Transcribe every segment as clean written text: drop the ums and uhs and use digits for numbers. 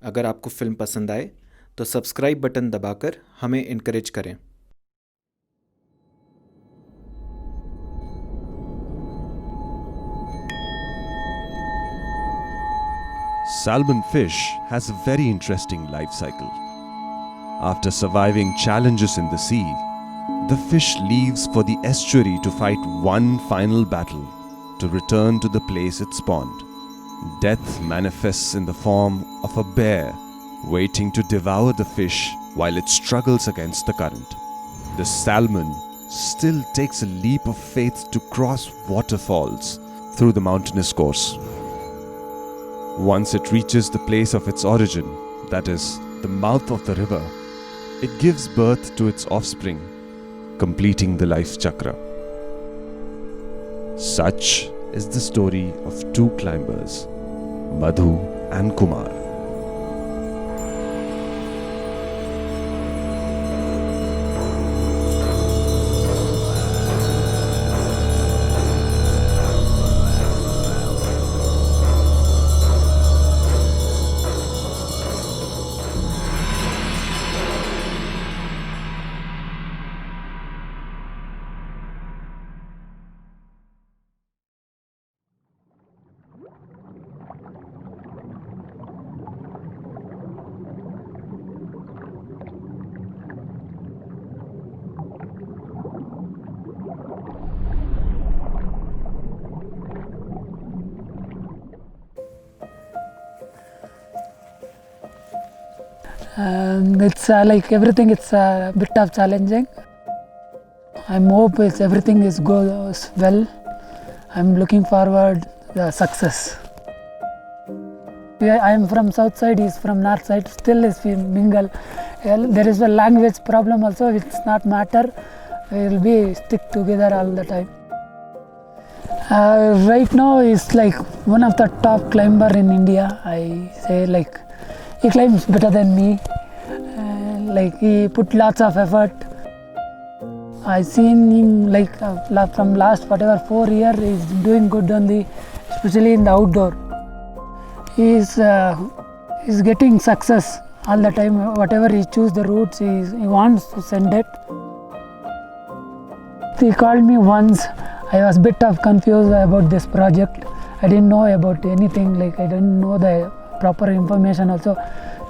अगर आपको फिल्म पसंद आए तो सब्सक्राइब बटन दबाकर हमें इनकरेज करें। Salmon fish has a very interesting life cycle. After surviving challenges in the sea, the fish leaves for the estuary to fight one final battle to return to the place it spawned. Death manifests in the form of a bear waiting to devour the fish while it struggles against the current. The salmon still takes a leap of faith to cross waterfalls through the mountainous course. Once it reaches the place of its origin, that is, the mouth of the river, it gives birth to its offspring, completing the life chakra. Such is the story of two climbers, Madhu and Kumar. It's like everything, it's a bit of challenging. I hope everything goes well. I'm looking forward the success. I am from south side, he's from north side. Still is we mingle. There is a language problem also. It's not matter. We will be stick together all the time. Right now he's like one of the top climber in India. I say like he climbs better than me. Like he put lots of effort. I seen him like from last 4 years he's doing good on the, especially in the outdoor. He's getting success all the time. Whatever he choose the routes, he wants to send it. He called me once. I was a bit of confused about this project. I didn't know about anything. Like I didn't know the proper information also.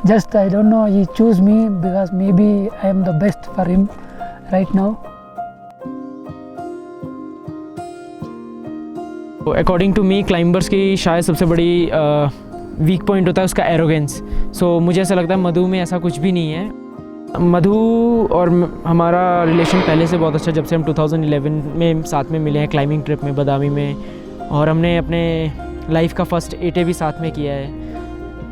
Just I don't know. He chose me because maybe I am the best for him right now. According to me climbers की शायद सबसे बड़ी weak point होता है उसका arrogance. सो मुझे ऐसा लगता है मधु में ऐसा कुछ भी नहीं है. मधु और हमारा रिलेशन पहले से बहुत अच्छा, जब से हम 2011 में साथ में मिले हैं क्लाइंबिंग ट्रिप में बदामी में, और हमने अपने लाइफ का फर्स्ट 8A भी साथ में किया है.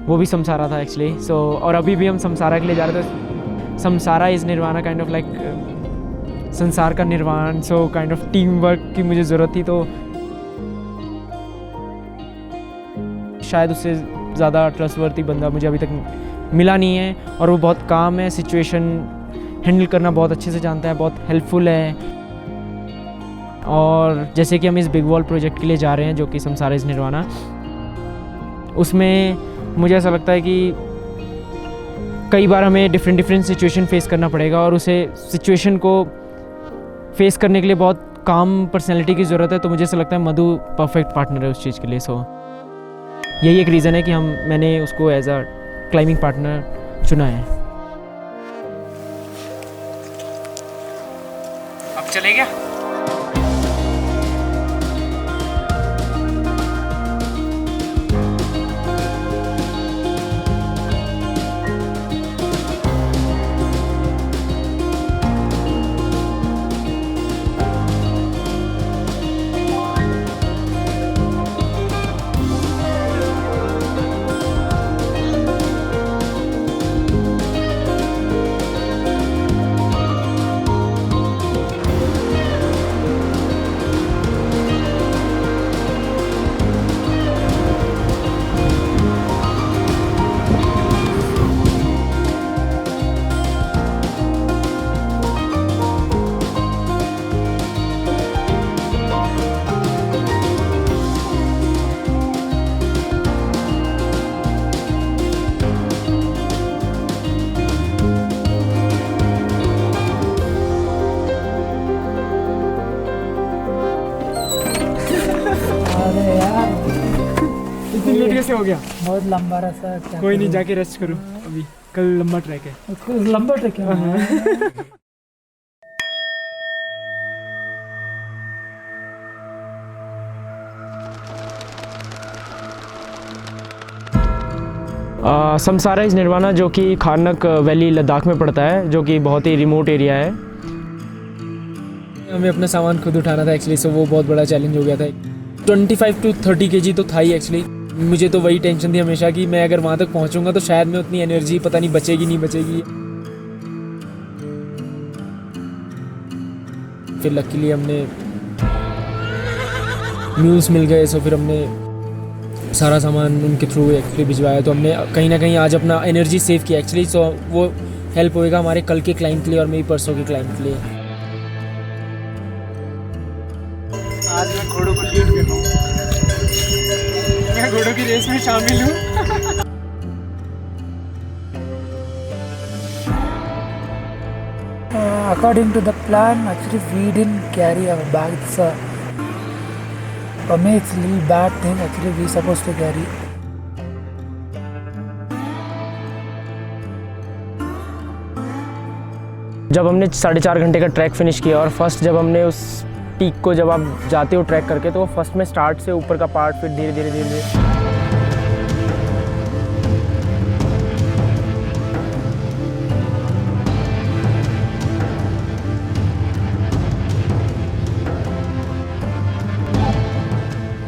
वो भी समसारा था एक्चुअली. सो और अभी भी हम समसारा के लिए जा रहे थे. Samsara is nirvana kind of like संसार का निर्वाण. So kind of team work की मुझे ज़रूरत थी, तो शायद उससे ज़्यादा ट्रस्टवर्थी बंदा मुझे अभी तक मिला नहीं है. और वो बहुत काम है, सिचुएशन हैंडल करना बहुत अच्छे से जानता है, बहुत हेल्पफुल है. और जैसे कि हम इस बिग वॉल प्रोजेक्ट के लिए जा रहे हैं जो कि समसारा इज़ निर्वाणा, उसमें मुझे ऐसा लगता है कि कई बार हमें डिफरेंट सिचुएशन फेस करना पड़ेगा, और उसे सिचुएशन को फेस करने के लिए बहुत काम पर्सनैलिटी की ज़रूरत है. तो मुझे ऐसा लगता है मधु परफेक्ट पार्टनर है उस चीज़ के लिए. सो यही एक रीज़न है कि मैंने उसको एज अ क्लाइंबिंग पार्टनर चुना है. अब चले क्या? हो गया? बहुत लंबा रास्ता, क्या कोई नहीं, करूं? जाके रेस्ट करो अभी, कल लंबा ट्रैक है। उसको लंबा ट्रैक है। समसारा इज़ निर्वाणा, जो कि खारनक वैली लद्दाख में पड़ता है, जो कि बहुत ही रिमोट एरिया है। हमें अपना सामान खुद उठाना था एक्चुअली, सो वो बहुत बड़ा चैलेंज हो गया था। 25 to 30 kg तो था ही एक्चुअली। मुझे तो वही टेंशन थी हमेशा कि मैं अगर वहाँ तक पहुँचूँगा तो शायद मैं उतनी एनर्जी पता नहीं बचेगी नहीं बचेगी। फिर लकीली हमने म्यूल्स मिल गए, सो फिर हमने सारा सामान उनके थ्रू एक्चुअली भिजवाया। तो हमने कहीं ना कहीं आज अपना एनर्जी सेव किया एक्चुअली, सो वो हेल्प होएगा हमारे कल के क्लाइंट के लिए और मेरी परसों के क्लाइंट के लिए। आज मैं घोड़ों को लीड कर रहा हूँ, मैं घोड़ों की रेस में शामिल हूँ। According to the plan, actually we didn't carry our bags. For me, it's a little bad thing. Actually, we supposed to carry. जब हमने 4.5 घंटे का ट्रैक फिनिश किया और फर्स्ट जब हमने उस पीक को, जब आप जाते हो ट्रैक करके, तो वो फर्स्ट में स्टार्ट से ऊपर का पार्ट, फिर धीरे धीरे धीरे धीरे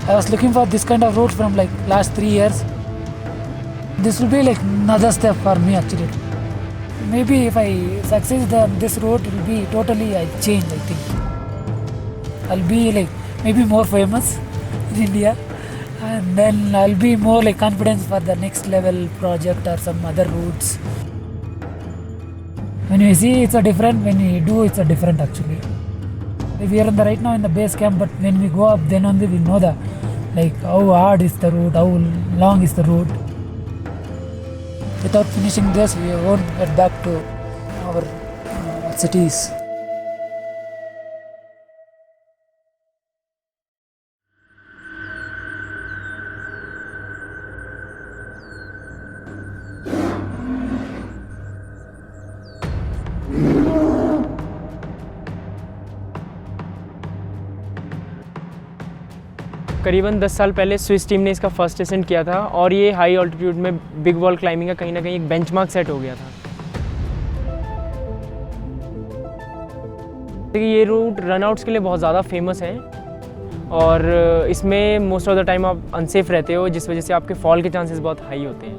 I was looking for this kind of route from like last 3 years. This will be like another step for me actually. Maybe if I succeed, this road will be totally I change. I think I'll be like maybe more famous in India, and then I'll be more like confidence for the next level project or some other routes. When you see it's a different, when you do it's a different actually. We are right now in the base camp, but when we go up, then only we know the like how hard is the road, how long is the road. Without finishing this, we won't get back to our cities. करीबन 10 साल पहले Swiss team ने इसका first ascent किया था और ये high altitude में बिग वॉल क्लाइंबिंग का कहीं ना कहीं एक बेंचमार्क सेट हो गया था। ये रूट रनआउट्स के लिए बहुत ज़्यादा फेमस है और इसमें मोस्ट ऑफ द टाइम आप अनसेफ रहते हो, जिस वजह से आपके फॉल के चांसेस बहुत हाई होते हैं।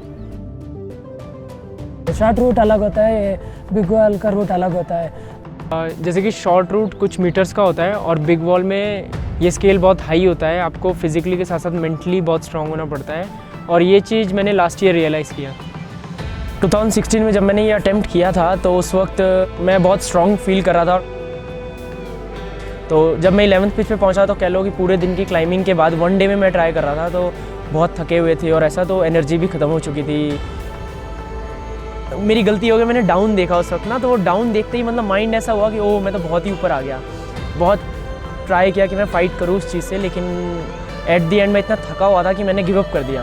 शॉर्ट रूट अलग होता है, बिग वॉल का रूट अलग होता है। जैसे कि शॉर्ट रूट कुछ मीटर्स का होता है और बिग वॉल में ये स्केल बहुत हाई होता है, आपको फिजिकली के साथ साथ मेंटली बहुत स्ट्रांग होना पड़ता है और ये चीज़ मैंने लास्ट ईयर रियलाइज़ किया। 2016 में जब मैंने ये अटेम्प्ट किया था तो उस वक्त मैं बहुत स्ट्रांग फील कर रहा था। तो जब मैं 11th पिच पे पहुंचा तो कह लो कि पूरे दिन की क्लाइंबिंग के बाद 1 डे में मैं ट्राई कर रहा था, तो बहुत थके हुए थे और ऐसा, तो एनर्जी भी ख़त्म हो चुकी थी। मेरी गलती हो गई, मैंने डाउन देखा उस वक्त ना, तो वो डाउन देखते ही मतलब माइंड ऐसा हुआ कि ओह मैं तो बहुत ही ऊपर आ गया। बहुत ट्राई किया कि मैं फ़ाइट करूँ उस चीज़ से, लेकिन एट दी एंड मैं इतना थका हुआ था कि मैंने गिव अप कर दिया।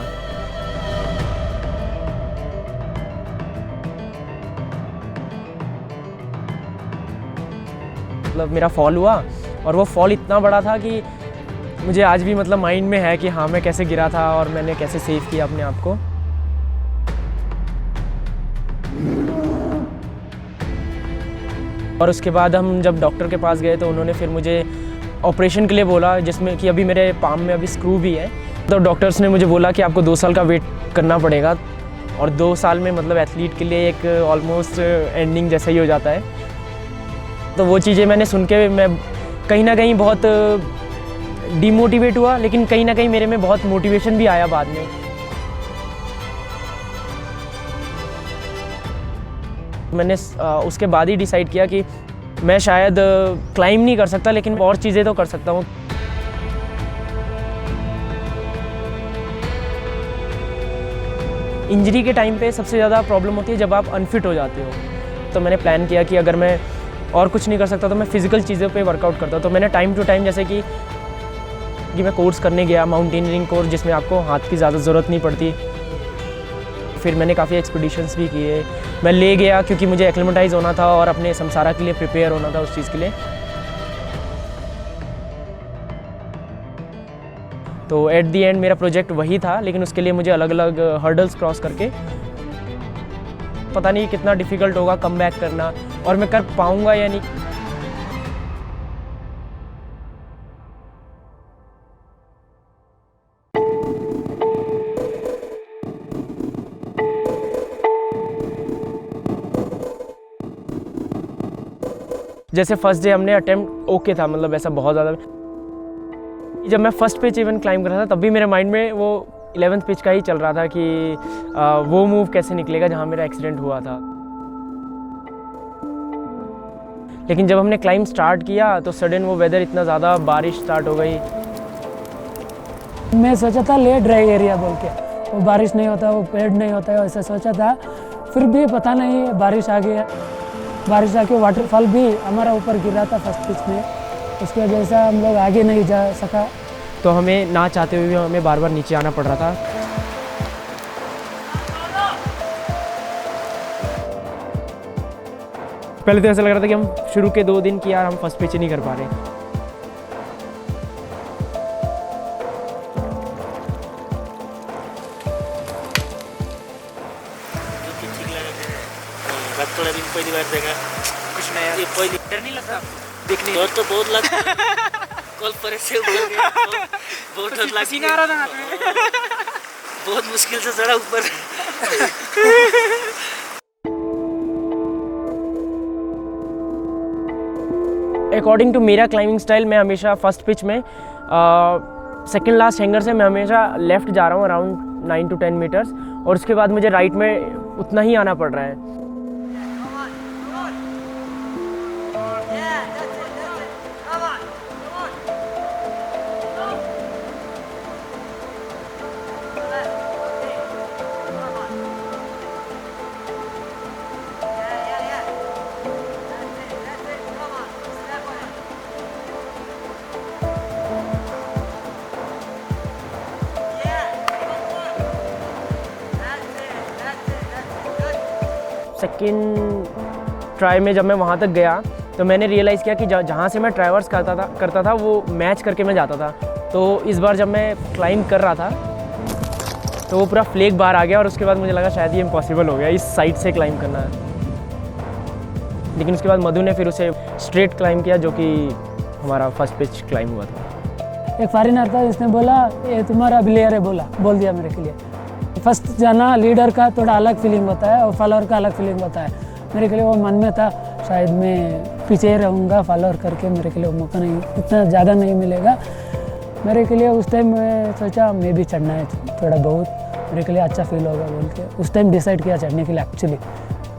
मतलब मेरा फॉल हुआ और वो फॉल इतना बड़ा था कि मुझे आज भी मतलब माइंड में है कि हाँ मैं कैसे गिरा था और मैंने कैसे सेव किया अपने आप को। और उसके बाद हम जब डॉक्टर के पास गए तो उन्होंने फिर मुझे ऑपरेशन के लिए बोला, जिसमें कि अभी मेरे पाम में अभी स्क्रू भी है। तो डॉक्टर्स ने मुझे बोला कि आपको 2 साल का वेट करना पड़ेगा और 2 साल में मतलब एथलीट के लिए एक ऑलमोस्ट एंडिंग जैसा ही हो जाता है। तो वो चीज़ें मैंने सुन के मैं कहीं ना कहीं बहुत डिमोटिवेट हुआ, लेकिन कहीं ना कहीं मेरे में बहुत मोटिवेशन भी आया बाद में। मैंने उसके बाद ही डिसाइड किया कि मैं शायद क्लाइंब नहीं कर सकता, लेकिन और चीज़ें तो कर सकता हूँ। इंजरी के टाइम पे सबसे ज़्यादा प्रॉब्लम होती है जब आप अनफिट हो जाते हो। तो मैंने प्लान किया कि अगर मैं और कुछ नहीं कर सकता तो मैं फ़िज़िकल चीज़ों पे वर्कआउट करता हूँ। तो मैंने टाइम टू टाइम, जैसे कि कि मैं कोर्स करने गया, माउंटेनियरिंग कोर्स, जिसमें आपको हाथ की ज़्यादा ज़रूरत नहीं पड़ती। फिर मैंने काफ़ी एक्सपीडिशंस भी किए। मैं ले गया क्योंकि मुझे एक्लिमेटाइज़ होना था और अपने समसारा के लिए प्रिपेयर होना था उस चीज़ के लिए। तो एट दी एंड मेरा प्रोजेक्ट वही था, लेकिन उसके लिए मुझे अलग अलग हर्डल्स क्रॉस करके पता नहीं कितना डिफ़िकल्ट होगा कम बैक करना, और मैं कर पाऊँगा या नहीं। जैसे फर्स्ट डे हमने अटेम्प्ट ओके था, मतलब ऐसा बहुत ज़्यादा। जब मैं फर्स्ट पिच इवन क्लाइंब कर रहा था तब भी मेरे माइंड में वो 11th पिच का ही चल रहा था कि वो मूव कैसे निकलेगा जहाँ मेरा एक्सीडेंट हुआ था। लेकिन जब हमने क्लाइंब स्टार्ट किया तो सडन वो वेदर इतना ज़्यादा, बारिश स्टार्ट हो गई। मैं सोचा था ले ड्राई एरिया बोल के, वो बारिश नहीं होता, वो पेड़ नहीं होता, ऐसा सोचा था। फिर भी पता नहीं बारिश आ गया। बारिश आके वाटरफॉल भी हमारा ऊपर गिर रहा था फर्स्ट पिच में, उसकी वजह से हम लोग आगे नहीं जा सका। तो हमें ना चाहते हुए भी हमें बार बार नीचे आना पड़ रहा था। पहले तो ऐसा लग रहा था कि हम शुरू के 2 दिन की यार हम फर्स्ट पिच ही नहीं कर पा रहे। थोड़ा दिन पहली बार देखा, कुछ नया, ये पहली डर नहीं लगता देखने? डर तो बहुत लगता है। कल पर से ऊपर गया, बहुत डर लगा। पसीना आ रहा था हाथ में। बहुत मुश्किल से चढ़ा ऊपर। अकॉर्डिंग टू मेरा क्लाइंबिंग स्टाइल, मैं हमेशा फर्स्ट पिच में सेकंड लास्ट हैंगर से मैं हमेशा लेफ़्ट जा रहा हूँ अराउंड 9 to 10 मीटर्स, और उसके बाद मुझे राइट में उतना ही आना पड़ रहा है। सेकेंड ट्राई में जब मैं वहाँ तक गया तो मैंने रियलाइज़ किया कि जहाँ से मैं ट्राइवर्स करता था वो मैच करके मैं जाता था। तो इस बार जब मैं क्लाइंब कर रहा था तो वो पूरा फ्लेक बाहर आ गया, और उसके बाद मुझे लगा शायद ये इम्पॉसिबल हो गया इस साइड से क्लाइंब करना है। लेकिन उसके बाद मधु ने फिर उसे स्ट्रेट क्लाइंब किया, जो कि हमारा फर्स्ट पिच क्लाइंब हुआ था। एक फॉरेनर था, इसने बोला ये तुम्हारा प्लेयर है, बोल दिया मेरे के लिए। फर्स्ट जाना लीडर का थोड़ा अलग फीलिंग होता है और फॉलोअर का अलग फीलिंग होता है। मेरे के लिए वो मन में था शायद मैं पीछे रहूँगा फॉलोअर करके, मेरे के लिए वो मौका नहीं, इतना ज़्यादा नहीं मिलेगा मेरे के लिए। उस टाइम मैं सोचा मैं भी चढ़ना है थोड़ा बहुत, मेरे के लिए अच्छा फील होगा बोल के उस टाइम डिसाइड किया चढ़ने के लिए। एक्चुअली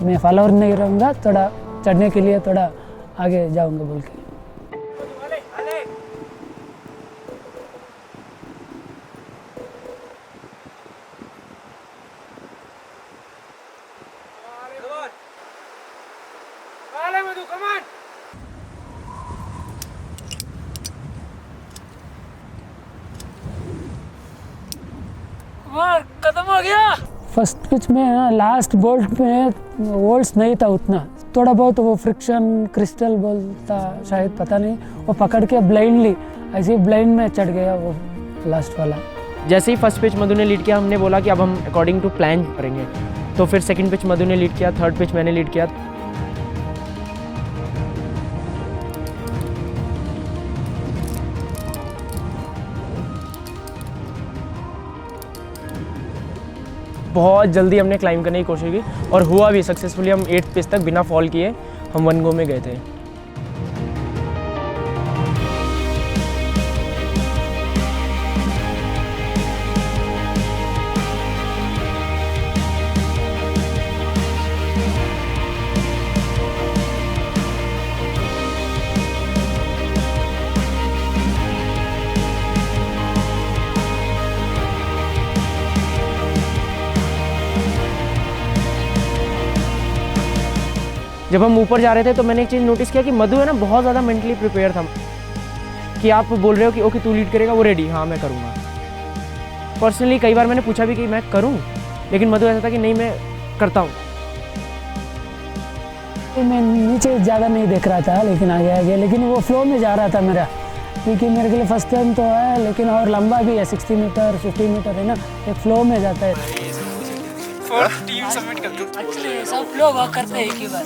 मैं फॉलोअर नहीं रहूँगा, थोड़ा चढ़ने के लिए थोड़ा आगे जाऊँगा बोल के। खत्म हो गया। फर्स्ट पिच में लास्ट बोल्ट में वोल्ट्स नहीं था उतना, थोड़ा बहुत वो फ्रिक्शन क्रिस्टल बोलता शायद, पता नहीं, वो पकड़ के ब्लाइंडली ऐसे ब्लाइंड में चढ़ गया वो लास्ट वाला। जैसे ही फर्स्ट पिच मधु ने लीड किया, हमने बोला कि अब हम अकॉर्डिंग टू प्लान करेंगे। तो फिर सेकंड पिच मधु ने लीड किया, थर्ड पिच मैंने लीड किया। बहुत जल्दी हमने क्लाइंब करने की कोशिश की और हुआ भी सक्सेसफुली। हम 8th पिच तक बिना फॉल किए हम 1 गो में गए थे। जब हम ऊपर जा रहे थे तो मैंने एक चीज़ नोटिस किया कि मधु है ना बहुत ज़्यादा मेंटली प्रिपेयर था, कि आप बोल रहे हो कि ओके तू लीड करेगा, वो रेडी, हाँ मैं करूँगा। पर्सनली कई बार मैंने पूछा भी कि मैं करूँ, लेकिन मधु ऐसा था कि नहीं मैं करता हूँ। मैं नीचे ज़्यादा नहीं देख रहा था, लेकिन आगे आगे, लेकिन वो फ्लो में जा रहा था मेरा, क्योंकि मेरे के लिए फर्स्ट टाइम तो है, लेकिन और लंबा भी है, 60 मीटर 50 मीटर है ना, एक फ्लो में जाता है। टीम सबमिट कर दो। एक्चुअली सब लोग वॉक करते हैं एक ही बार।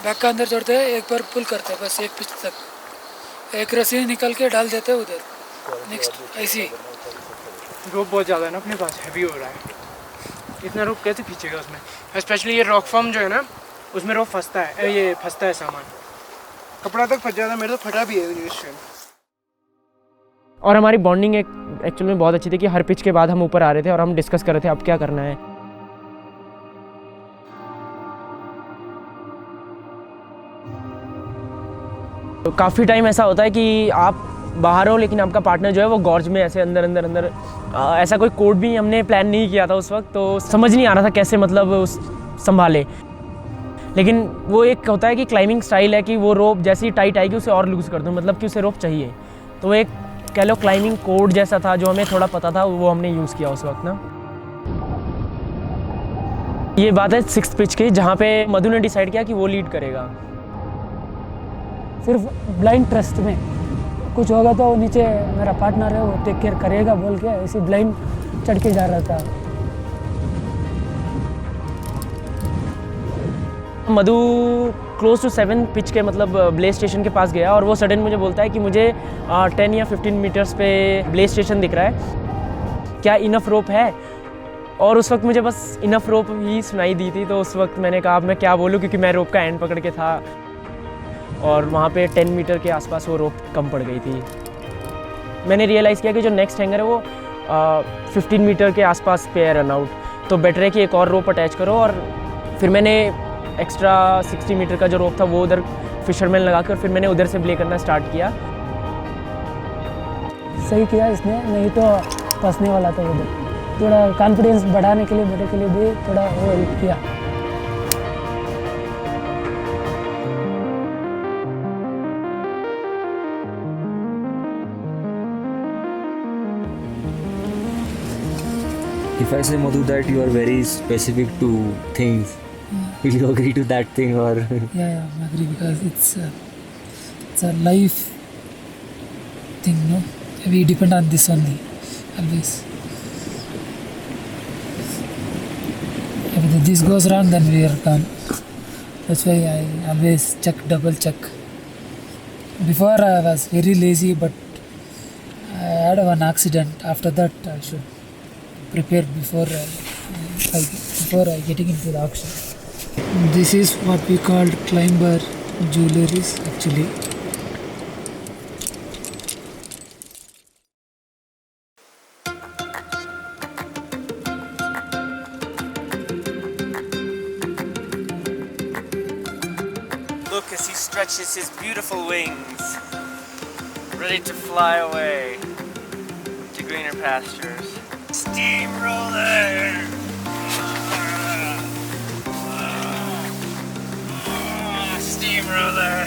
बैक का अंदर जोड़ते हैं, एक बार पुल करते हैं बस एक पिच तक, एक रस्सी निकल के डाल देते हैं उधर, नेक्स्ट ऐसी। रोप बहुत ज़्यादा है ना अपने पास, हैवी हो रहा है, इतना रोप कैसे खींचेगा उसमें, स्पेशली ये रॉक फॉर्म जो है ना उसमें रोप फंसता है, ये फंसता है सामान, कपड़ा तक फंस जाता है, मेरे तो फटा भी है। और हमारी बॉन्डिंग एक्चुअल में बहुत अच्छी थी कि हर पिच के बाद हम ऊपर आ रहे थे और हम डिस्कस कर रहे थे अब क्या करना है। तो काफ़ी टाइम ऐसा होता है कि आप बाहर हो लेकिन आपका पार्टनर जो है वो गॉर्ज में ऐसे अंदर अंदर अंदर, ऐसा कोई कोड भी हमने प्लान नहीं किया था उस वक्त, तो समझ नहीं आ रहा था कैसे मतलब उस संभाले। लेकिन वो एक होता है कि क्लाइंबिंग स्टाइल है कि वो रोप जैसे ही टाइट आएगी उसे और लूज़ कर दो, मतलब कि उसे रोप चाहिए, तो वो एक कह लो क्लाइंबिंग कोड जैसा था जो हमें थोड़ा पता था, वो हमने यूज़ किया उस वक्त ना। ये बात है 6th पिच की, जहाँ पे मधु ने डिसाइड किया कि वो लीड करेगा। सिर्फ ब्लाइंड ट्रस्ट में, कुछ होगा तो नीचे मेरा पार्टनर है वो टेक केयर करेगा बोल के ऐसे ब्लाइंड चढ़ के जा रहा था। मधु क्लोज टू 7 पिच के मतलब ब्लेस स्टेशन के पास गया और वो सडन मुझे बोलता है कि मुझे 10 या 15 मीटर्स पे ब्लेस स्टेशन दिख रहा है, क्या इनफ रोप है? और उस वक्त मुझे बस इनफ रोप ही सुनाई दी थी, तो उस वक्त मैंने कहा अब मैं क्या बोलूँ, क्योंकि मैं रोप का एंड पकड़ के था और वहाँ पे 10 मीटर के आसपास वो रोप कम पड़ गई थी। मैंने रियलाइज़ किया कि जो नेक्स्ट हैंगर है वो 15 मीटर के आसपास पे है रन आउट, तो बेटर है कि एक और रोप अटैच करो। और फिर मैंने एक्स्ट्रा 60 मीटर का जो रोप था वो उधर फिशरमैन लगा के और फिर मैंने उधर से ब्ले करना स्टार्ट किया। सही किया इसने, नहीं तो फंसने वाला था उधर। थोड़ा कॉन्फिडेंस बढ़ाने के लिए मेरे के लिए भी थोड़ा वो हेल्प किया। If I say, Madhu, that you are very specific to things, will you agree to that thing or? Yeah, I agree because it's a life thing, no? We depend on this only, always. If this goes wrong, then we are gone. That's why I always double check. Before I was very lazy, but I had one accident. After that, I should prepare before getting into the auction. This is what we called climber jewelries actually. Look as he stretches his beautiful wings, ready to fly away to greener pastures. Steamroller! Steamroller!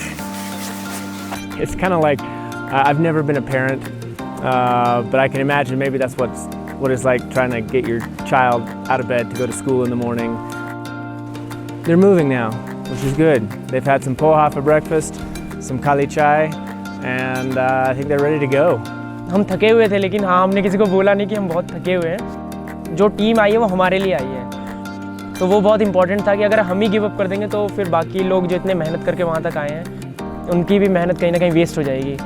It's kind of like, I've never been a parent, but I can imagine maybe that's what it's like trying to get your child out of bed to go to school in the morning. They're moving now, which is good. They've had some poha for breakfast, some kali chai, and I think they're ready to go. हम थके हुए थे, लेकिन हाँ हमने किसी को बोला नहीं कि हम बहुत थके हुए हैं। जो टीम आई है वो हमारे लिए आई है, तो वो बहुत इंपॉर्टेंट था कि अगर हम ही गिव अप कर देंगे तो फिर बाकी लोग जो इतने मेहनत करके वहाँ तक आए हैं उनकी भी मेहनत कहीं ना कहीं वेस्ट हो जाएगी।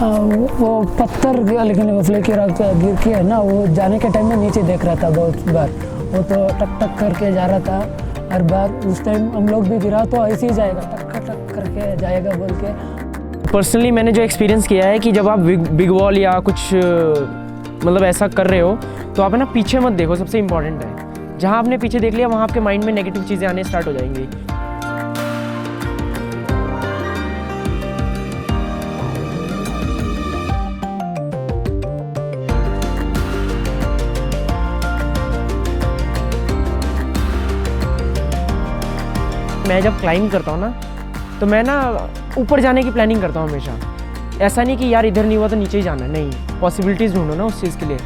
वो पत्थर लेकिन वो फ्लेकी रॉक गिर के है ना, वो जाने के टाइम में नीचे देख रहा था बहुत बार, वो तो टक टक करके जा रहा था हर बार। उस टाइम हम लोग भी गिरा तो ऐसे ही जाएगा, टक टक करके जाएगा बोल के। पर्सनली मैंने जो एक्सपीरियंस किया है कि जब आप बिग वॉल या कुछ मतलब ऐसा कर रहे हो तो आप है ना पीछे मत देखो, सबसे इम्पॉर्टेंट है। जहाँ आपने पीछे देख लिया वहाँ आपके माइंड में नेगेटिव चीज़ें आने स्टार्ट हो जाएंगी। मैं जब क्लाइंब करता हूँ ना तो मैं ना ऊपर जाने की प्लानिंग करता हूँ हमेशा। ऐसा नहीं कि यार इधर नहीं हुआ तो नीचे ही जाना है, नहीं, पॉसिबिलिटीज़ ढूंढो ना उस चीज़ के लिए।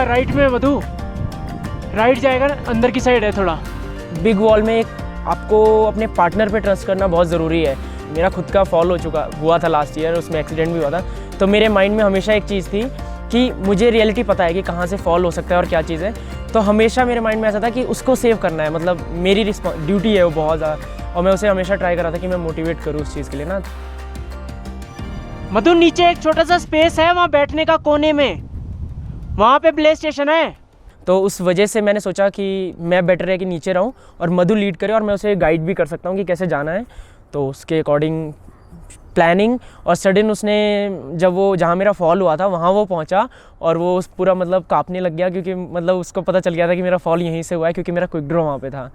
राइट में मधु, राइट जाएगा ना, अंदर की साइड है थोड़ा। बिग वॉल में आपको अपने पार्टनर पे ट्रस्ट करना बहुत ज़रूरी है। मेरा खुद का फॉल हुआ था लास्ट ईयर, उसमें एक्सीडेंट भी हुआ था। तो मेरे माइंड में हमेशा एक चीज़ थी कि मुझे रियलिटी पता है कि कहाँ से फॉल हो सकता है और क्या चीज़ है। तो हमेशा मेरे माइंड में ऐसा था कि उसको सेव करना है, मतलब मेरी ड्यूटी है वो बहुत ज़्यादा, और मैं उसे हमेशा ट्राई कर रहा था कि मैं मोटिवेट करूँ उस चीज़ के लिए ना। मधु नीचे एक छोटा सा स्पेस है वहाँ बैठने का, कोने में, वहाँ पे प्ले स्टेशन है। तो उस वजह से मैंने सोचा कि मैं बेटर है कि नीचे रहूँ और मधु लीड करे, और मैं उसे गाइड भी कर सकता हूँ कि कैसे जाना है। तो उसके अकॉर्डिंग प्लानिंग, और सडन उसने जब वो जहाँ मेरा फॉल हुआ था वहाँ वो पहुँचा और वो पूरा मतलब काँपने लग गया, क्योंकि मतलब उसको पता चल गया था कि मेरा फॉल यहीं से हुआ है, क्योंकि मेरा क्विक ड्रॉ वहाँ पे था।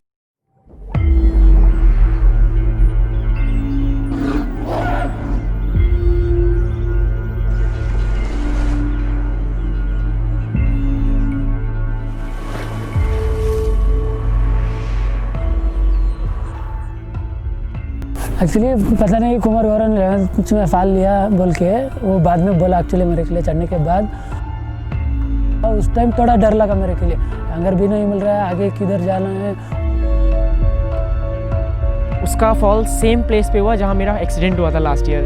एक्चुअली पता नहीं कुमार गौरव ने 11th में फाल लिया बोल के वो बाद में बोला एक्चुअली मेरे के लिए चढ़ने के बाद। उस टाइम थोड़ा डर लगा मेरे के लिए, अगर भी नहीं मिल रहा है आगे किधर जाना है। उसका फॉल सेम प्लेस पे हुआ जहाँ मेरा एक्सीडेंट हुआ था लास्ट ईयर।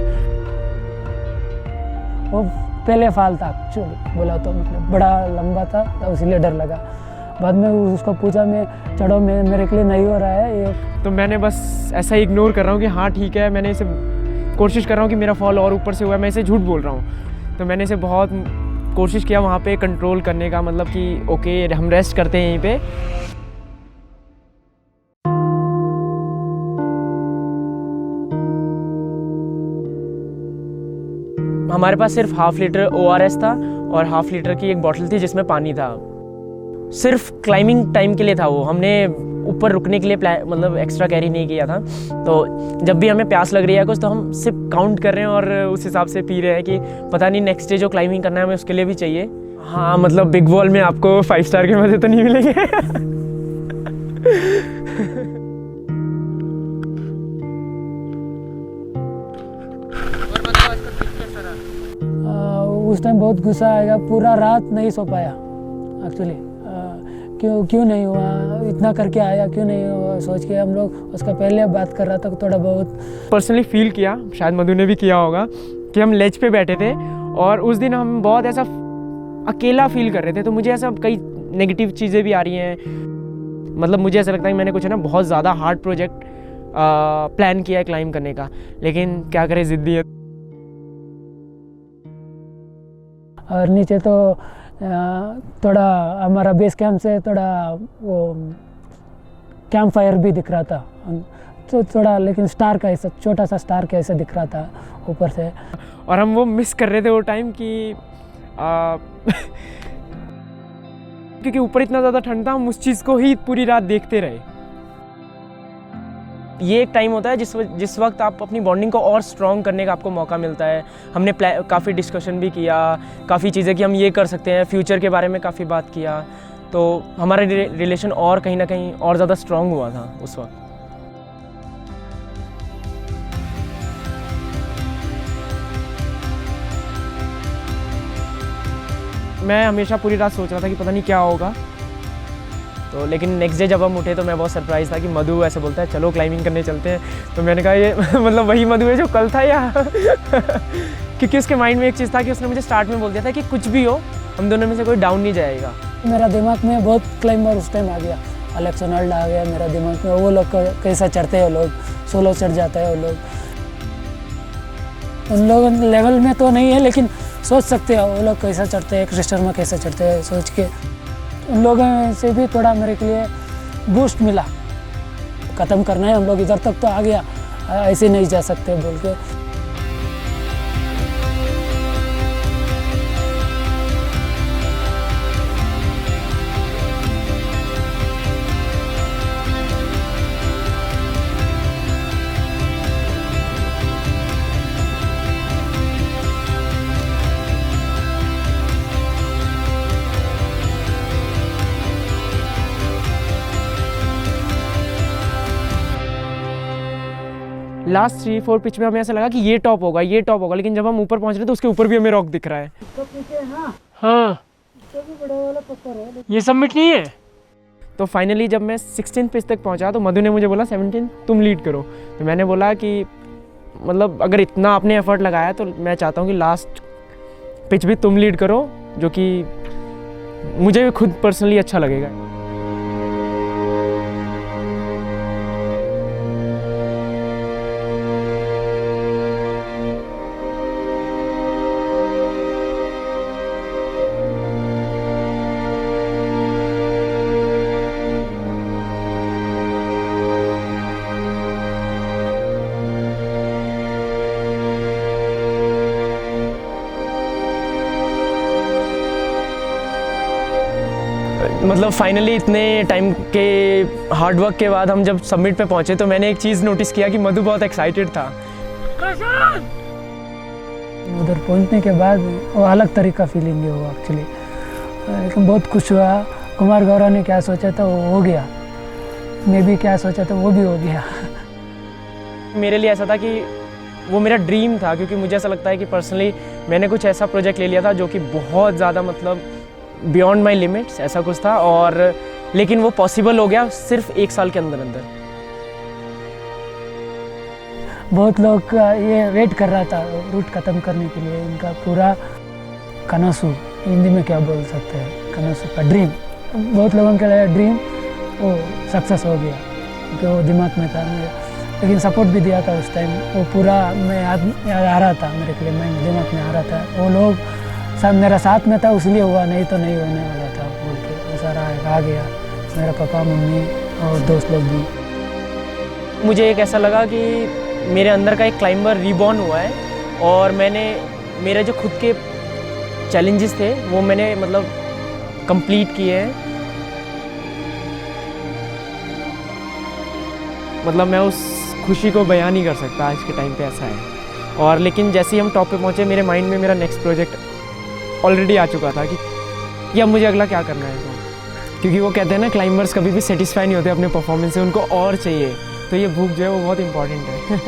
वो पहले फाल था एक्चुअली बोला तो, मतलब बड़ा लंबा था तो इसीलिए डर लगा। बाद में उसको पूछा मैं चढ़ो, मैं मेरे के लिए नहीं हो रहा है ये। तो मैंने बस ऐसा ही इग्नोर कर रहा हूँ कि हाँ ठीक है, मैंने इसे कोशिश कर रहा हूँ कि मेरा फॉल और ऊपर से हुआ है, मैं इसे झूठ बोल रहा हूँ। तो मैंने इसे बहुत कोशिश किया वहाँ पे कंट्रोल करने का, मतलब कि ओके हम रेस्ट करते हैं यहीं पे। हमारे पास सिर्फ ½ लीटर ORS था और ½ लीटर की एक बॉटल थी जिसमें पानी था। सिर्फ क्लाइंबिंग टाइम के लिए था वो, हमने ऊपर रुकने के लिए मतलब एक्स्ट्रा कैरी नहीं किया था। तो जब भी हमें प्यास लग रही है कुछ तो हम सिर्फ काउंट कर रहे हैं और उस हिसाब से पी रहे हैं कि पता नहीं नेक्स्ट डे जो क्लाइंबिंग करना है हमें उसके लिए भी चाहिए। हाँ मतलब बिग वॉल में आपको 5 स्टार के मज़े तो नहीं मिलेंगे। उस टाइम बहुत गुस्सा आएगा, पूरा रात नहीं सो पाया एक्चुअली। क्यों नहीं हुआ, इतना करके आया क्यों नहीं हुआ सोच के हम लोग उसका पहले बात कर रहा था थोड़ा बहुत। पर्सनली फील किया, शायद मधु ने भी किया होगा, कि हम लेज पे बैठे थे और उस दिन हम बहुत ऐसा अकेला फील कर रहे थे। तो मुझे ऐसा कई नेगेटिव चीज़ें भी आ रही हैं, मतलब मुझे ऐसा लगता है कि मैंने कुछ है ना बहुत ज़्यादा हार्ड प्रोजेक्ट प्लान किया है क्लाइंब करने का, लेकिन क्या करें ज़िद्दी है। और नीचे तो थोड़ा हमारा बेस कैंप से थोड़ा वो कैंप फायर भी दिख रहा था, तो थोड़ा लेकिन स्टार का ऐसा छोटा सा स्टार का ऐसा दिख रहा था ऊपर से। और हम वो मिस कर रहे थे वो टाइम कि क्योंकि ऊपर इतना ज़्यादा ठंड था, हम उस चीज़ को ही पूरी रात देखते रहे। ये एक टाइम होता है जिस वक्त आप अपनी बॉन्डिंग को और स्ट्रॉन्ग करने का आपको मौका मिलता है। हमने काफ़ी डिस्कशन भी किया, काफ़ी चीज़ें कि हम ये कर सकते हैं, फ्यूचर के बारे में काफ़ी बात किया। तो हमारा रिलेशन और कहीं ना कहीं और ज़्यादा स्ट्रॉन्ग हुआ था उस वक्त। मैं हमेशा पूरी रात सोच रहा था कि पता नहीं क्या होगा। तो लेकिन नेक्स्ट डे जब हम उठे तो मैं बहुत सरप्राइज़ था कि मधु ऐसे बोलता है चलो क्लाइंबिंग करने चलते हैं। तो मैंने कहा ये मतलब वही मधु है जो कल था या क्योंकि उसके माइंड में एक चीज़ था कि उसने मुझे स्टार्ट में बोल दिया था कि कुछ भी हो हम दोनों में से कोई डाउन नहीं जाएगा। मेरा दिमाग में बहुत क्लाइंबर उस टाइम आ गया, एलेक्स होनाल्ड आ गया मेरा दिमाग में, वो लोग कैसा चढ़ते हैं, वो लोग सोलो चढ़ जाता है वो लोग। उन लोग लेवल में तो नहीं है लेकिन सोच सकते हैं वो लोग कैसा चढ़ते हैं, क्रिस्टल में कैसा चढ़ते हैं, सोच के उन लोगों से भी थोड़ा मेरे के लिए बूस्ट मिला। ख़त्म करना है हम लोग, इधर तक तो आ गया, ऐसे नहीं जा सकते बोल के। लास्ट 3-4 पिच में हमें ऐसा लगा कि ये टॉप होगा, ये टॉप होगा, लेकिन जब हम ऊपर पहुंच रहे तो उसके ऊपर भी हमें रॉक दिख रहा है। हाँ ये सबमिट नहीं है। तो फाइनली जब मैं 16 पिच तक पहुंचा तो मधु ने मुझे बोला 17 तुम लीड करो। तो मैंने बोला कि मतलब अगर इतना आपने एफर्ट लगाया तो मैं चाहता हूँ कि लास्ट पिच भी तुम लीड करो, जो कि मुझे भी खुद पर्सनली अच्छा लगेगा। मतलब फाइनली इतने टाइम के हार्डवर्क के बाद हम जब सबमिट पे पहुंचे तो मैंने एक चीज़ नोटिस किया कि मधु बहुत एक्साइटेड था। उधर पहुंचने के बाद वो अलग तरीका फीलिंग है वो एक्चुअली, लेकिन बहुत खुश हुआ। कुमार गौरव ने क्या सोचा था वो हो गया, मैं भी क्या सोचा था वो भी हो गया। मेरे लिए ऐसा था कि वो मेरा ड्रीम था, क्योंकि मुझे ऐसा लगता है कि पर्सनली मैंने कुछ ऐसा प्रोजेक्ट ले लिया था जो कि बहुत ज़्यादा मतलब बियॉन्ड माई लिमिट्स ऐसा कुछ था, और लेकिन वो पॉसिबल हो गया सिर्फ 1 साल के अंदर अंदर। बहुत लोग ये वेट कर रहा था रूट ख़त्म करने के लिए, इनका पूरा कनसू, हिंदी में क्या बोल सकते हैं, कनसू का ड्रीम, बहुत लोगों के लिए ड्रीम वो सक्सेस हो गया, क्योंकि वो दिमाग में था मेरे, लेकिन सपोर्ट भी दिया था उस टाइम। वो पूरा मैं याद आ रहा था मेरे के लिए, मैं दिमाग में आ रहा था, वो लोग सब मेरा साथ में था, इसलिए हुआ, नहीं तो नहीं होने वाला था बोल के वो सारा आ गया, मेरा पापा मम्मी और दोस्त लोग भी। मुझे एक ऐसा लगा कि मेरे अंदर का एक क्लाइंबर रीबॉर्न हुआ है, और मैंने मेरे जो खुद के चैलेंजेस थे वो मैंने मतलब कंप्लीट किए हैं। मतलब मैं उस खुशी को बयान नहीं कर सकता आज के टाइम पे, ऐसा है। और लेकिन जैसे ही हम टॉप पे पहुँचे मेरे माइंड में मेरा नेक्स्ट प्रोजेक्ट ऑलरेडी आ चुका था कि अब मुझे अगला क्या करना है। तो क्योंकि वो कहते हैं ना, क्लाइंबर्स कभी भी सेटिस्फाई नहीं होते अपने परफॉर्मेंस से, उनको और चाहिए, तो ये भूख जो है वो बहुत इंपॉर्टेंट है।